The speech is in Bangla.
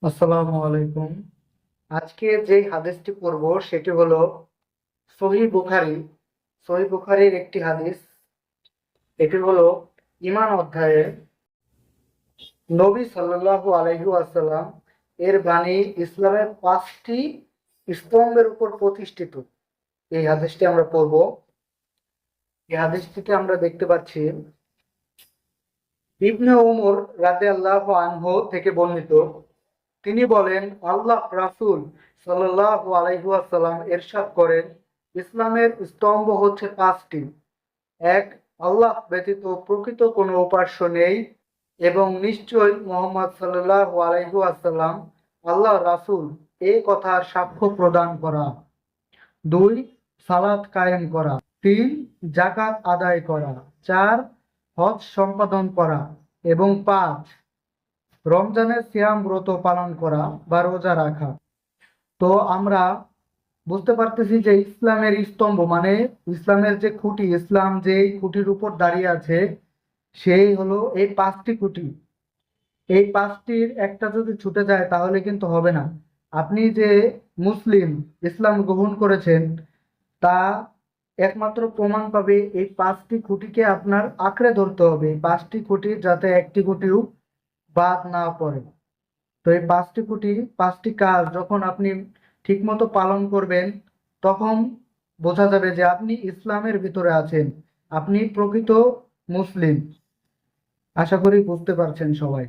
আসসালামু আলাইকুম। আজকে যে হাদিসটি পড়ব সেটি হলো সহিহ বুখারী। সহিহ বুখারীর একটি হাদিস। এটি হলো ঈমান অধ্যায়ে নবী সাল্লাল্লাহু আলাইহি ওয়াসাল্লাম এর বাণী ইসলামের 5টি স্তম্ভের উপর প্রতিষ্ঠিত। এই হাদিসটি আমরা পড়ব। এই হাদিসটিতে আমরা দেখতে পাচ্ছি ইবনে ওমর রাদিয়াল্লাহু আনহু থেকে বর্ণিত। তিনি বলেন, আল্লাহ রাসূল সাল্লাল্লাহু আলাইহি ওয়াসাল্লাম ইরশাদ করেন, ইসলামের স্তম্ভ হচ্ছে 5টি। এক, আল্লাহ ব্যতীত প্রকৃত কোনো উপাস্য নেই এবং নিশ্চয় মুহাম্মদ সাল্লাল্লাহু আলাইহি ওয়াসাল্লাম আল্লাহর রাসূল এই কথার সাক্ষ্য প্রদান করা। দুই, সালাত কায়েম করা। তিন, যাকাত আদায় করা। চার, হজ সম্পাদন করা। এবং পাঁচ, রমজানের সিয়াম ব্রত পালন করা বা রোজা রাখা। তো আমরা বুঝতে পারতেছি যে ইসলামের স্তম্ভ মানে ইসলামের যে খুঁটি, ইসলাম যে খুঁটির উপর দাঁড়িয়ে আছে সেই হলো এই 5টি খুঁটি। এই 5টির একটা যদি ছুটে যায় তাহলে কিন্তু হবে না। আপনি যে মুসলিম, ইসলাম গ্রহণ করেছেন, তা একমাত্র প্রমাণ পাবে এই 5টি খুঁটিকে আপনার আঁকড়ে ধরতে হবে। এই 5টি খুঁটি যাতে একটি খুঁটিও বাদ না পড়ে। তো এই 5টি খুঁটি, 5টি কাজ যখন আপনি ঠিকমতো পালন করবেন, তখন বোঝা যাবে যে আপনি ইসলামের ভিতরে আছেন, আপনি প্রকৃত মুসলিম। আশা করি বুঝতে পারছেন সবাই।